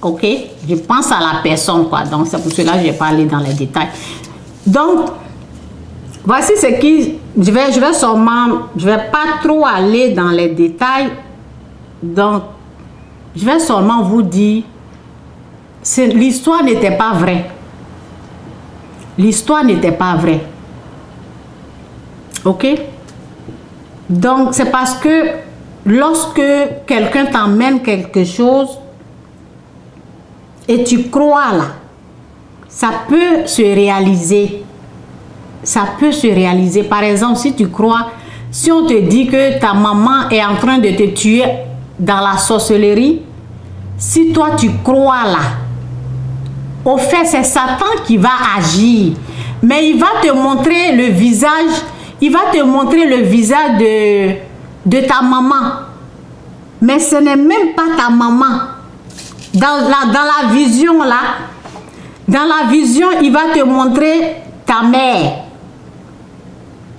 ok? Je pense à la personne, quoi. Donc, c'est pour cela que je vais pas aller dans les détails. Donc, voici ce qui... Je vais pas trop aller dans les détails. Donc, je vais seulement vous dire, l'histoire n'était pas vraie. L'histoire n'était pas vraie. Ok? Donc, c'est parce que lorsque quelqu'un t'emmène quelque chose et tu crois là, ça peut se réaliser. Ça peut se réaliser. Par exemple, si tu crois, si on te dit que ta maman est en train de te tuer dans la sorcellerie, si toi tu crois là, au fait c'est Satan qui va agir. Mais il va te montrer le visage, il va te montrer le visage de ta maman. Mais ce n'est même pas ta maman. Dans la vision là, dans la vision, il va te montrer ta mère.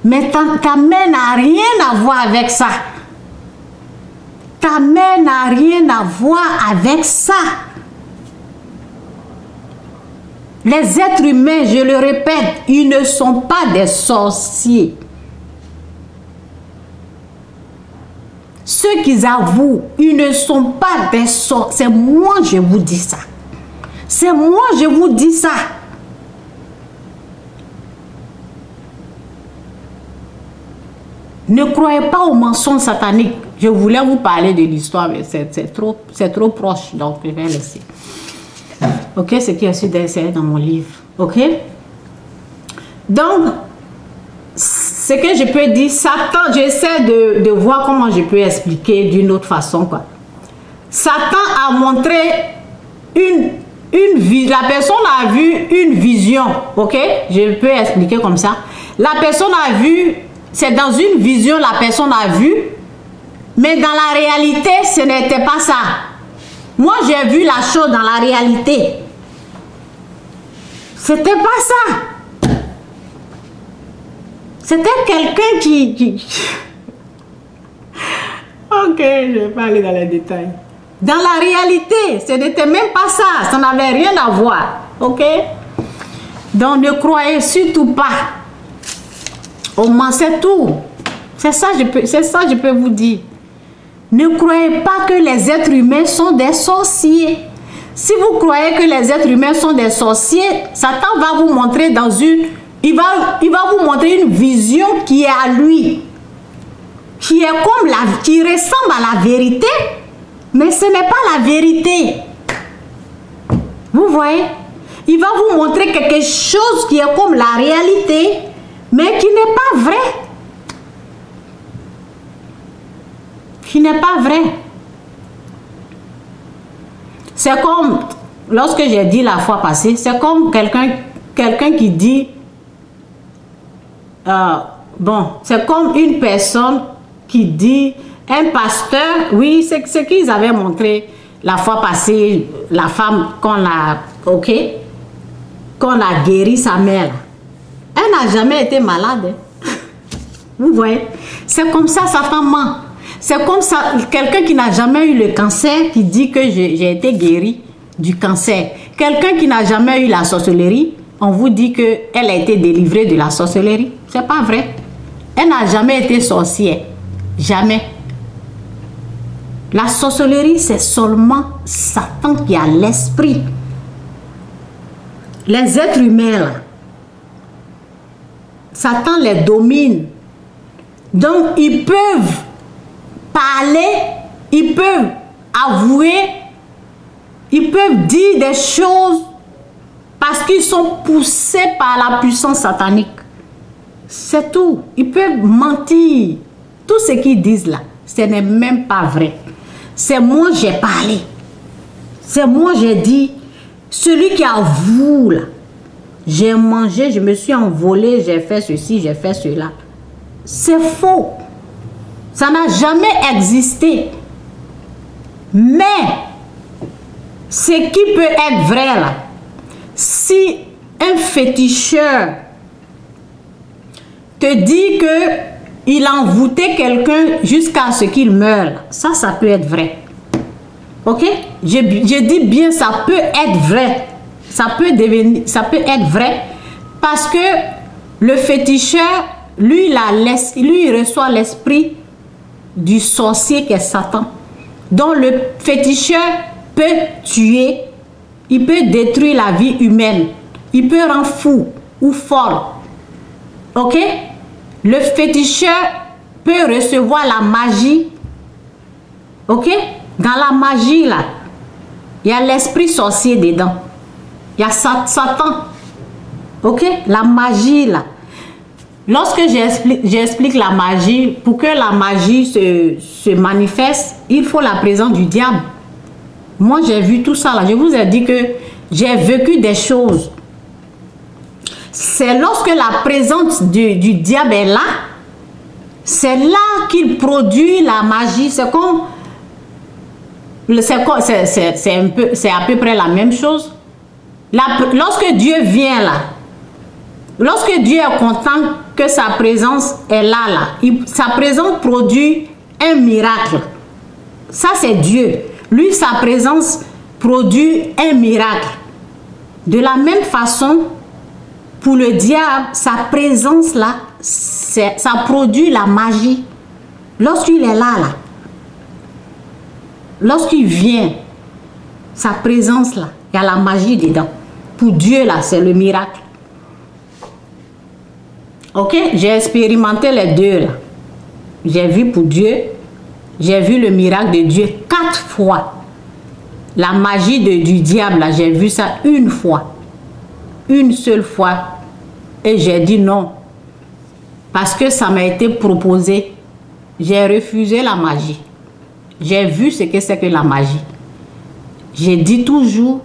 Mais ta mère n'a rien à voir avec ça. Ta mère n'a rien à voir avec ça. Les êtres humains, je le répète, ils ne sont pas des sorciers. Ceux qui avouent, ils ne sont pas des sorciers. C'est moi, je vous dis ça. C'est moi, je vous dis ça. Ne croyez pas aux mensonges sataniques. Je voulais vous parler de l'histoire, mais c'est trop proche, donc je vais laisser. Ok, ce qui est aussi dans mon livre. Ok. Donc, ce que je peux dire, Satan, j'essaie de voir comment je peux expliquer d'une autre façon, quoi. Satan a montré la personne a vu une vision, ok? Je peux expliquer comme ça. La personne a vu, c'est dans une vision la personne a vu, mais dans la réalité, ce n'était pas ça. Moi, j'ai vu la chose dans la réalité. C'était pas ça. C'était quelqu'un qui... Ok, je vais pas aller dans les détails. Dans la réalité, ce n'était même pas ça. Ça n'avait rien à voir. Ok? Donc, ne croyez surtout pas. Au moins, c'est tout. C'est ça, je peux vous dire. Ne croyez pas que les êtres humains sont des sorciers. Si vous croyez que les êtres humains sont des sorciers, Satan va vous montrer dans une... Il va vous montrer une vision qui est à lui. Qui est comme qui ressemble à la vérité. Mais ce n'est pas la vérité. Vous voyez? Il va vous montrer quelque chose qui est comme la réalité, mais qui n'est pas vrai. Qui n'est pas vrai. C'est comme, lorsque j'ai dit la fois passée, c'est comme quelqu'un qui dit, bon, c'est comme une personne qui dit, un pasteur, oui, c'est ce qu'ils avaient montré la fois passée, la femme qu'on a, ok, qu'on a guéri sa mère. Elle n'a jamais été malade. Vous voyez? C'est comme ça, Satan ment. C'est comme ça, quelqu'un qui n'a jamais eu le cancer, qui dit que j'ai été guéri du cancer. Quelqu'un qui n'a jamais eu la sorcellerie, on vous dit qu'elle a été délivrée de la sorcellerie. C'est pas vrai. Elle n'a jamais été sorcière. Jamais. La sorcellerie, c'est seulement Satan qui a l'esprit. Les êtres humains, là, Satan les domine. Donc, ils peuvent parler, ils peuvent avouer, ils peuvent dire des choses parce qu'ils sont poussés par la puissance satanique. C'est tout. Ils peuvent mentir. Tout ce qu'ils disent là, ce n'est même pas vrai. C'est moi j'ai parlé. C'est moi j'ai dit. Celui qui avoue là, j'ai mangé, je me suis envolé, j'ai fait ceci, j'ai fait cela. C'est faux. Ça n'a jamais existé. Mais, ce qui peut être vrai là, si un féticheur te dit que il a envoûté quelqu'un jusqu'à ce qu'il meure, ça peut être vrai. Ok? Je dis bien, ça peut être vrai. Ça peut être vrai. Parce que le féticheur, lui, il reçoit l'esprit du sorcier qui est Satan. Donc le féticheur peut tuer, il peut détruire la vie humaine, il peut rendre fou ou folle. Ok? Le féticheur peut recevoir la magie. Ok? Dans la magie là, il y a l'esprit sorcier dedans. Il y a Satan. Ok? La magie là. Lorsque j'explique la magie, pour que la magie se manifeste, il faut la présence du diable. Moi, j'ai vu tout ça là. Je vous ai dit que j'ai vécu des choses. C'est lorsque la présence du diable est là, c'est là qu'il produit la magie. C'est comme... C'est à peu près la même chose. Lorsque Dieu vient là, lorsque Dieu est content que sa présence est là, sa présence produit un miracle. Ça, c'est Dieu. Lui, sa présence produit un miracle. De la même façon, pour le diable, sa présence là, ça produit la magie. Lorsqu'il est là, lorsqu'il vient, sa présence là, il y a la magie dedans. Pour Dieu là, c'est le miracle. Ok, j'ai expérimenté les deux là. J'ai vu pour Dieu, j'ai vu le miracle de Dieu 4 fois. La magie du diable là, j'ai vu ça une fois. Une seule fois. Et j'ai dit non. Parce que ça m'a été proposé. J'ai refusé la magie. J'ai vu ce que c'est que la magie. J'ai dit toujours,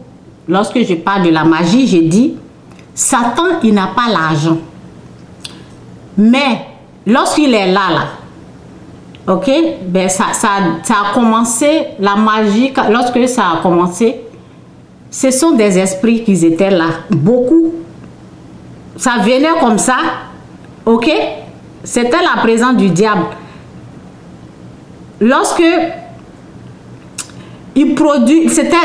lorsque je parle de la magie, j'ai dit, Satan, il n'a pas l'argent. Mais, lorsqu'il est là, ok, ben ça a commencé, la magie, lorsque ça a commencé, ce sont des esprits qui étaient là, beaucoup. Ça venait comme ça, ok, c'était la présence du diable. Lorsque il produit, c'était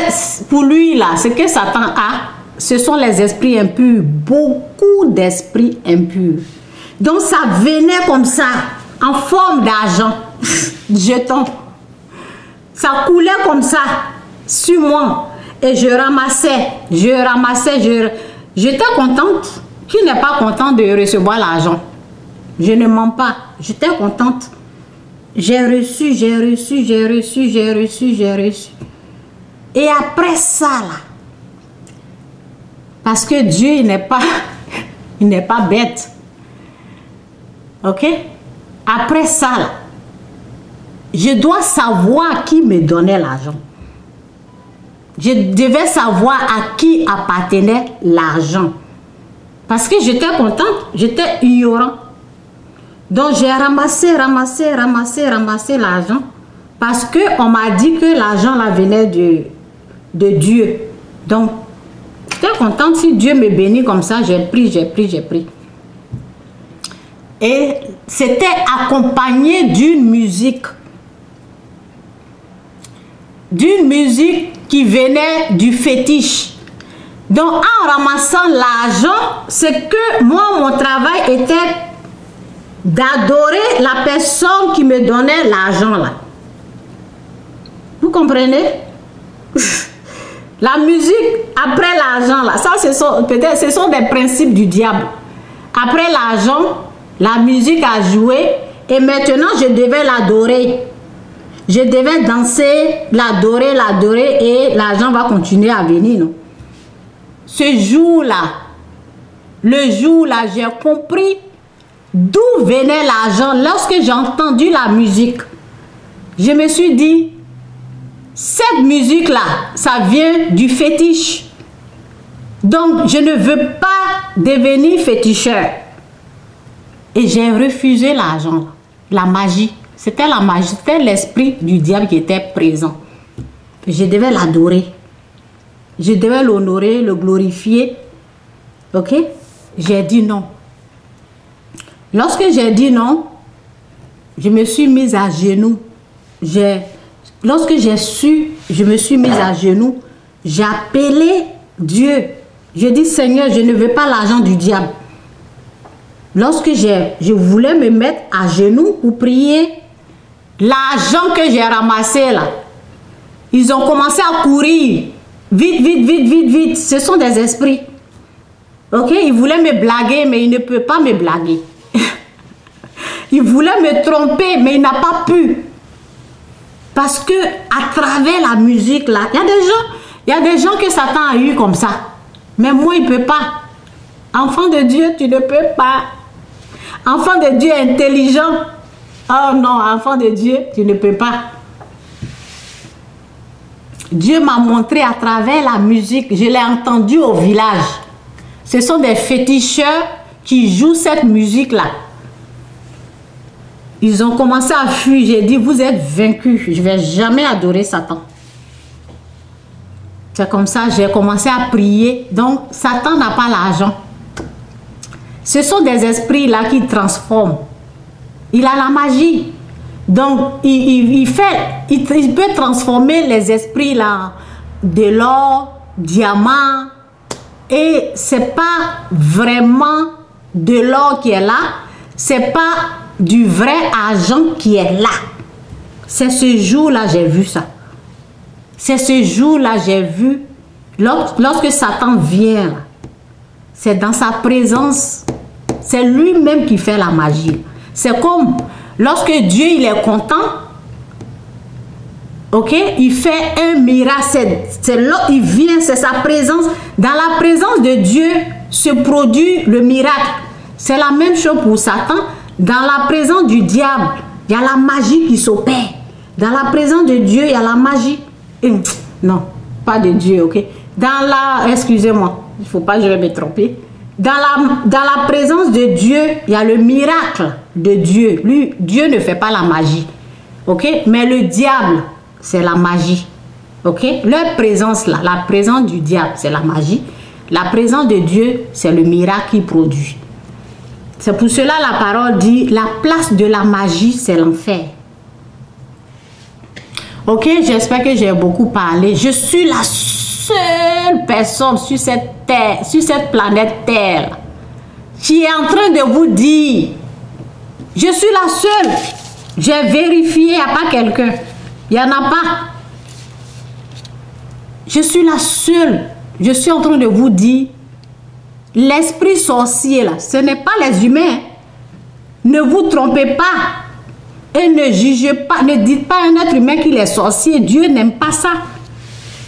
pour lui là, ce que Satan a, ce sont les esprits impurs, beaucoup d'esprits impurs. Donc ça venait comme ça, en forme d'argent, jetons. Ça coulait comme ça, sur moi. Et je ramassais. J'étais contente. Qui n'est pas content de recevoir l'argent? Je ne mens pas. J'étais contente. J'ai reçu. Et après ça, là, parce que Dieu, il n'est pas bête. Ok? Après ça, là, je dois savoir qui me donnait l'argent. Je devais savoir à qui appartenait l'argent. Parce que j'étais contente, j'étais ignorant. Donc j'ai ramassé l'argent. Parce qu'on m'a dit que l'argent là venait de Dieu. Donc, j'étais contente. Si Dieu me bénit comme ça, j'ai pris. Et c'était accompagné d'une musique. D'une musique qui venait du fétiche. Donc, en ramassant l'argent, c'est que moi, mon travail était d'adorer la personne qui me donnait l'argent là. Vous comprenez? La musique, après l'argent là, ça peut-être ce sont des principes du diable. Après l'argent, la musique a joué et maintenant je devais l'adorer. Je devais danser, l'adorer et l'argent va continuer à venir. Non? Ce jour-là, le jour-là, j'ai compris d'où venait l'argent. Lorsque j'ai entendu la musique, je me suis dit, cette musique-là, ça vient du fétiche. Donc, je ne veux pas devenir féticheur. Et j'ai refusé l'argent, la magie. C'était la magie, c'était l'esprit du diable qui était présent. Je devais l'adorer. Je devais l'honorer, le glorifier. Ok? J'ai dit non. Lorsque j'ai dit non, je me suis mise à genoux. lorsque j'ai su, je me suis mise à genoux, j'ai appelé Dieu. Je dis, Seigneur, je ne veux pas l'argent du diable. Lorsque je voulais me mettre à genoux pour prier, l'argent que j'ai ramassé là, ils ont commencé à courir. Vite, vite, vite, vite, vite. Ce sont des esprits. Ok, ils voulaient me blaguer, mais ils ne peuvent pas me blaguer. Ils voulaient me tromper, mais ils n'ont pas pu. Parce que à travers la musique là, il y a des gens que Satan a eu comme ça. Mais moi, il ne peut pas. Enfant de Dieu, tu ne peux pas. Enfant de Dieu intelligent. Oh non, enfant de Dieu, tu ne peux pas. Dieu m'a montré à travers la musique, je l'ai entendu au village. Ce sont des féticheurs qui jouent cette musique-là. Ils ont commencé à fuir. J'ai dit, vous êtes vaincus. Je ne vais jamais adorer Satan. C'est comme ça, j'ai commencé à prier. Donc, Satan n'a pas l'argent. Ce sont des esprits-là qui transforment. Il a la magie. Donc, il peut transformer les esprits là, de l'or, diamant. Et c'est pas vraiment de l'or qui est là. C'est pas du vrai argent qui est là. C'est ce jour-là, j'ai vu ça. C'est ce jour-là, j'ai vu. Lorsque Satan vient, c'est dans sa présence. C'est lui-même qui fait la magie. C'est comme lorsque Dieu il est content, ok, il fait un miracle. C'est là il vient, c'est sa présence. Dans la présence de Dieu se produit le miracle. C'est la même chose pour Satan. Dans la présence du diable, il y a la magie qui s'opère. Dans la présence de Dieu, il y a la magie. Non, pas de Dieu, ok. Dans la, excusez-moi, il ne faut pas que je vais me tromper. Dans la présence de Dieu, il y a le miracle de Dieu. Lui, Dieu ne fait pas la magie. Ok? Mais le diable, c'est la magie. Ok? Leur présence là, la présence du diable, c'est la magie. La présence de Dieu, c'est le miracle qu'il produit. C'est pour cela la parole dit, la place de la magie, c'est l'enfer. Ok? J'espère que j'ai beaucoup parlé. Je suis la seule personne sur cette terre, sur cette planète Terre, qui est en train de vous dire, je suis la seule. J'ai vérifié, il n'y a pas quelqu'un. Il n'y en a pas. Je suis la seule. Je suis en train de vous dire, l'esprit sorcier, là, ce n'est pas les humains. Ne vous trompez pas. Et ne jugez pas, ne dites pas à un être humain qu'il est sorcier. Dieu n'aime pas ça.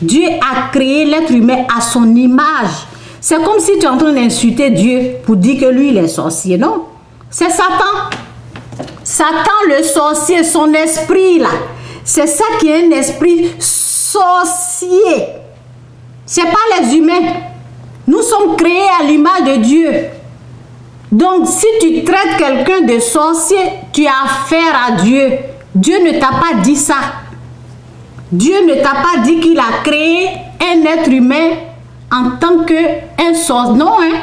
Dieu a créé l'être humain à son image. C'est comme si tu es en train d'insulter Dieu pour dire que lui, il est sorcier. Non, c'est Satan. Satan, le sorcier, son esprit là. C'est ça qui est un esprit sorcier. Ce n'est pas les humains. Nous sommes créés à l'image de Dieu. Donc, si tu traites quelqu'un de sorcier, tu as affaire à Dieu. Dieu ne t'a pas dit ça. Dieu ne t'a pas dit qu'il a créé un être humain en tant qu'un sorcier. Non, hein?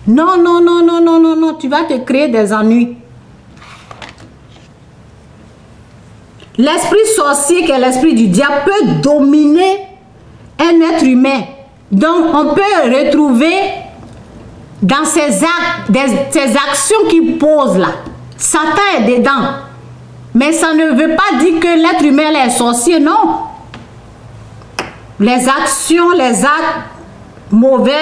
Non, non, non, non, non, non, non. Tu vas te créer des ennuis. L'esprit sorcier, qui est l'esprit du diable, peut dominer un être humain. Donc, on peut retrouver dans ses actes, ses actions qu'il pose là. Satan est dedans. Mais ça ne veut pas dire que l'être humain est sorcier, non. Les actions, les actes mauvais,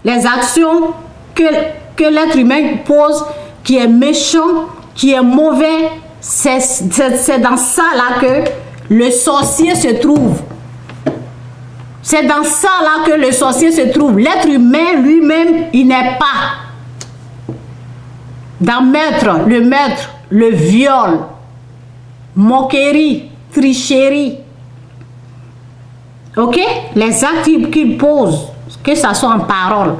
les actions que l'être humain pose, qui est méchant, qui est mauvais, c'est dans ça là que le sorcier se trouve. C'est dans ça là que le sorcier se trouve. L'être humain lui-même, il n'est pas dans le viol, moquerie, tricherie. Ok? Les actes qu'il pose, que ce soit en parole,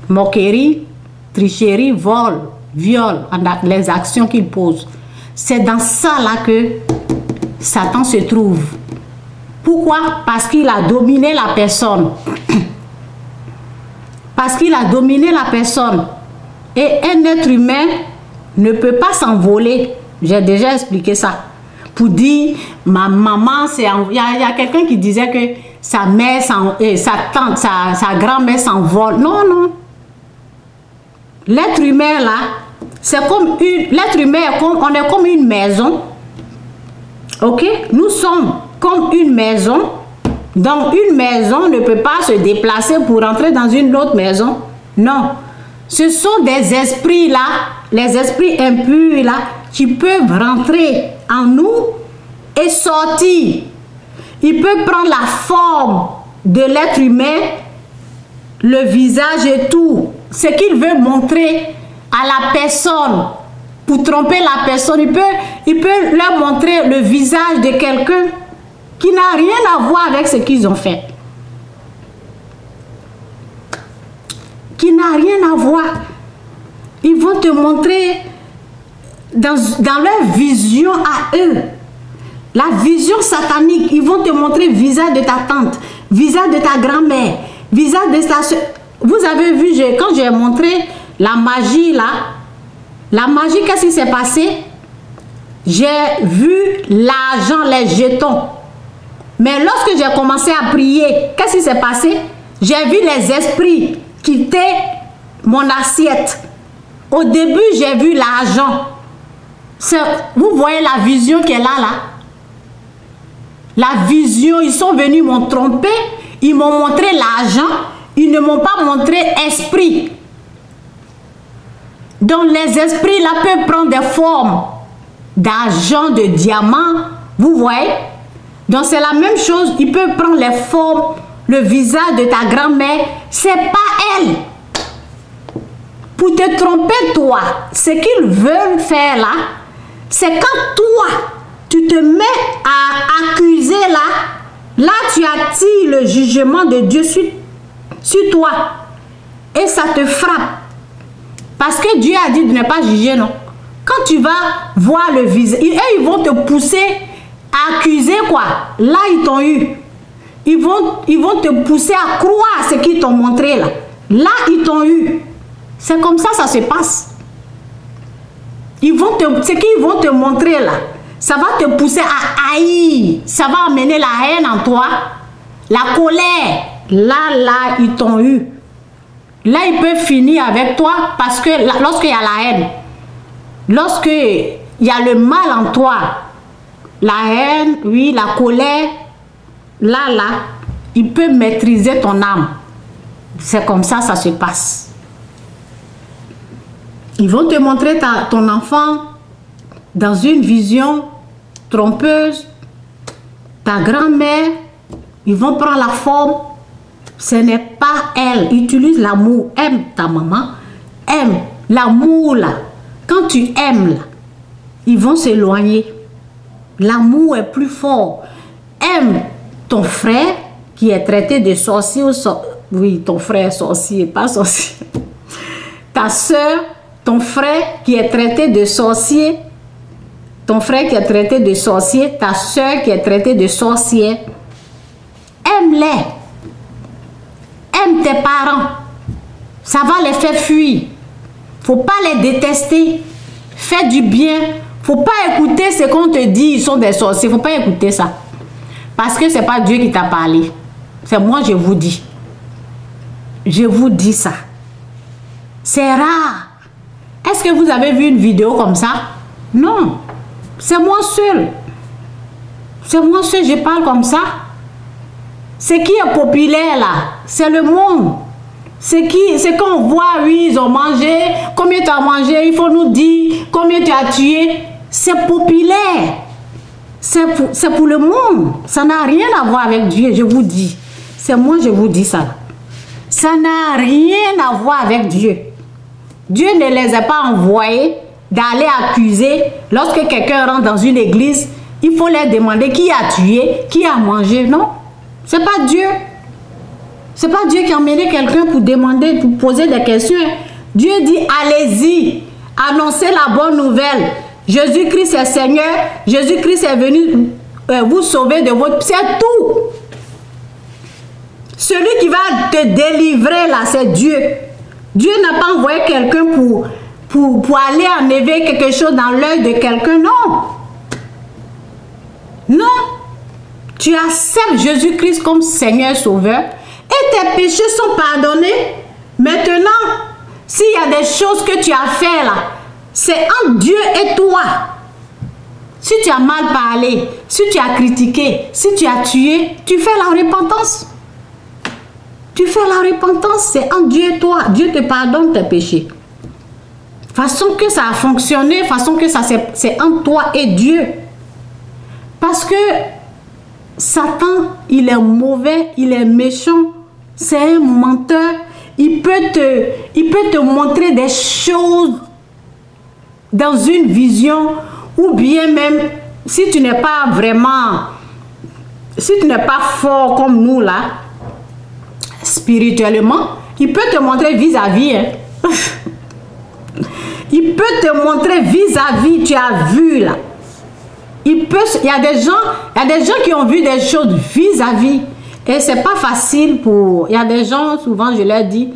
moquerie, tricherie, vol, viol, les actions qu'il pose. C'est dans ça là que Satan se trouve. Pourquoi? Parce qu'il a dominé la personne. Parce qu'il a dominé la personne. Et un être humain ne peut pas s'envoler. J'ai déjà expliqué ça. pour dire ma maman, c'est... Il y a quelqu'un qui disait que sa mère, sa tante, sa grand-mère s'envole. Non, non. L'être humain là, c'est comme une... L'être humain, on est comme une maison. Ok? Nous sommes comme une maison. Donc une maison ne peut pas se déplacer pour entrer dans une autre maison. Non. Ce sont des esprits là, les esprits impurs là, qui peuvent rentrer en nous et sortir. Ils peuvent prendre la forme de l'être humain, le visage et tout. Ce qu'il veut montrer à la personne, pour tromper la personne, il peut leur montrer le visage de quelqu'un qui n'a rien à voir avec ce qu'ils ont fait. Qui n'a rien à voir. Ils vont te montrer dans leur vision à eux. La vision satanique, ils vont te montrer le visage de ta tante, visage de ta grand-mère, visage de ta soeur. Vous avez vu, quand j'ai montré la magie là, la magie, qu'est-ce qui s'est passé? J'ai vu l'argent, les jetons. Mais lorsque j'ai commencé à prier, qu'est-ce qui s'est passé? J'ai vu les esprits quitter mon assiette. Au début, j'ai vu l'argent. Vous voyez la vision qui est là, là? La vision, ils sont venus m'ont trompé, ils m'ont montré l'argent, ils ne m'ont pas montré esprit. Donc les esprits là peuvent prendre des formes d'argent, de diamant, vous voyez? Donc c'est la même chose, ils peuvent prendre les formes, le visage de ta grand-mère, c'est pas elle. Pour te tromper toi, ce qu'ils veulent faire là, c'est quand toi, tu te mets à accuser là tu attires le jugement de Dieu sur toi. Et ça te frappe. Parce que Dieu a dit de ne pas juger, non. Quand tu vas voir le visage, ils vont te pousser à accuser quoi. Là, ils t'ont eu. Ils vont te pousser à croire ce qu'ils t'ont montré là. Là, ils t'ont eu. C'est comme ça, ça se passe. Ce qu'ils vont te montrer là, ça va te pousser à haïr. Ça va amener la haine en toi. La colère. Là, ils t'ont eu. Là, ils peuvent finir avec toi parce que lorsqu'il y a la haine, lorsqu'il y a le mal en toi, la haine, oui, la colère, là, ils peuvent maîtriser ton âme. C'est comme ça, ça se passe. Ils vont te montrer ton enfant dans une vision trompeuse, ta grand-mère, ils vont prendre la forme. Ce n'est pas elle. Utilise l'amour. Aime ta maman. Aime l'amour là. Quand tu aimes là, ils vont s'éloigner. L'amour est plus fort. Aime ton frère qui est traité de sorcier ou oui, ton frère sorcier, pas sorcier. Ta soeur, ton frère qui est traité de sorcier. Ton frère qui est traité de sorcier. Ta soeur qui est traitée de sorcière. Aime-les. Aime tes parents. Ça va les faire fuir. Faut pas les détester. Fais du bien. Faut pas écouter ce qu'on te dit. Ils sont des sorciers. Faut pas écouter ça. Parce que c'est pas Dieu qui t'a parlé. C'est moi, je vous dis. Je vous dis ça. C'est rare. Est-ce que vous avez vu une vidéo comme ça? Non. C'est moi seul. C'est moi seul, je parle comme ça. Ce qui est populaire là, c'est le monde. C'est qu'on voit, oui, ils ont mangé, combien tu as mangé, il faut nous dire combien tu as tué. C'est populaire. C'est pour le monde. Ça n'a rien à voir avec Dieu, je vous dis. C'est moi, je vous dis ça. Ça n'a rien à voir avec Dieu. Dieu ne les a pas envoyés d'aller accuser. Lorsque quelqu'un rentre dans une église, il faut leur demander qui a tué, qui a mangé. Non, c'est pas Dieu. C'est pas Dieu qui a emmené quelqu'un pour demander, pour poser des questions. Dieu dit, allez-y, annoncez la bonne nouvelle. Jésus-Christ est Seigneur. Jésus-Christ est venu vous sauver de votre... C'est tout. Celui qui va te délivrer là, c'est Dieu. Dieu n'a pas envoyé quelqu'un pour aller enlever quelque chose dans l'œil de quelqu'un, non. Non. Tu acceptes Jésus-Christ comme Seigneur Sauveur et tes péchés sont pardonnés. Maintenant, s'il y a des choses que tu as fait là, c'est entre Dieu et toi. Si tu as mal parlé, si tu as critiqué, si tu as tué, tu fais la repentance. Tu fais la repentance, c'est entre Dieu et toi. Dieu te pardonne tes péchés. Façon que ça a fonctionné, façon que ça c'est entre toi et Dieu. Parce que Satan, il est mauvais, il est méchant, c'est un menteur. Il peut te montrer des choses dans une vision, ou bien même si tu n'es pas vraiment, si tu n'es pas fort comme nous là, spirituellement, il peut te montrer vis-à-vis. Hein. Il peut te montrer vis-à-vis, tu as vu là. Il y a des gens qui ont vu des choses vis-à-vis. Et c'est pas facile pour... Il y a des gens, souvent je leur dis,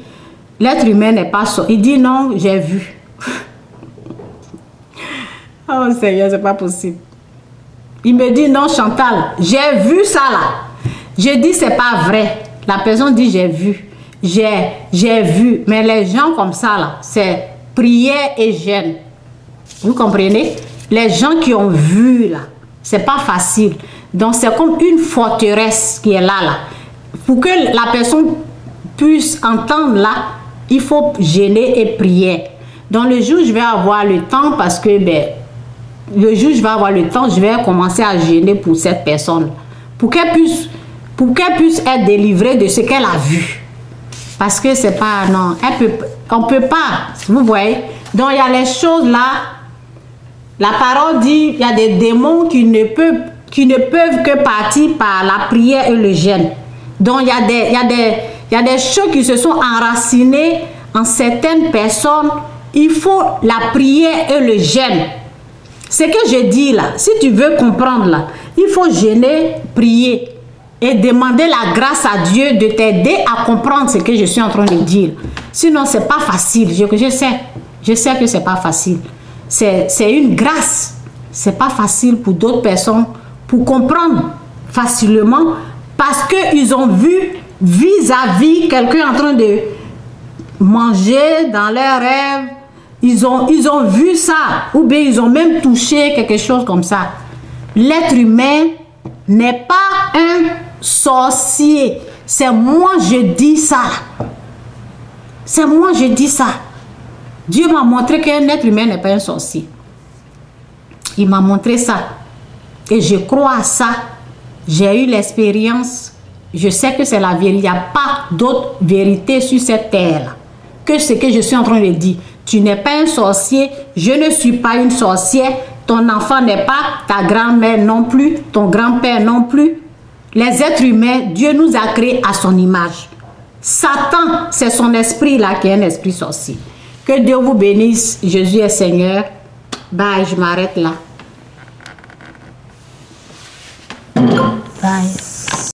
l'être humain n'est pas ça. Il dit non, j'ai vu. Oh Seigneur, c'est pas possible. Il me dit non Chantal, j'ai vu ça là. Je dis c'est pas vrai. La personne dit j'ai vu. J'ai vu. Mais les gens comme ça là, c'est prière et jeûne. Vous comprenez? Les gens qui ont vu là, c'est pas facile. Donc c'est comme une forteresse qui est là. Pour que la personne puisse entendre là, il faut jeûner et prier. Donc le jour je vais avoir le temps, parce que le jour je vais avoir le temps, je vais commencer à jeûner pour cette personne. Pour qu'elle puisse être délivrée de ce qu'elle a vu. Parce que c'est pas... Non, on peut pas. Vous voyez? Donc il y a les choses là. La parole dit, il y a des démons qui ne peuvent que partir par la prière et le jeûne. Donc, il y a des choses qui se sont enracinées en certaines personnes. Il faut la prière et le jeûne. Ce que je dis là, si tu veux comprendre là, il faut jeûner, prier et demander la grâce à Dieu de t'aider à comprendre ce que je suis en train de dire. Sinon, c'est pas facile. Je sais que c'est pas facile. C'est une grâce. C'est pas facile pour d'autres personnes pour comprendre facilement, parce qu'ils ont vu vis-à-vis quelqu'un en train de manger dans leurs rêves. Ils ont vu ça, ou bien ils ont même touché quelque chose comme ça. L'être humain n'est pas un sorcier. C'est moi je dis ça. C'est moi je dis ça. Dieu m'a montré qu'un être humain n'est pas un sorcier. Il m'a montré ça. Et je crois à ça. J'ai eu l'expérience. Je sais que c'est la vérité. Il n'y a pas d'autre vérité sur cette terre que ce que je suis en train de dire. Tu n'es pas un sorcier. Je ne suis pas une sorcière. Ton enfant n'est pas. Ta grand-mère non plus. Ton grand-père non plus. Les êtres humains, Dieu nous a créés à son image. Satan, c'est son esprit là qui est un esprit sorcier. Que Dieu vous bénisse. Jésus est Seigneur. Bye, je m'arrête là. Bye.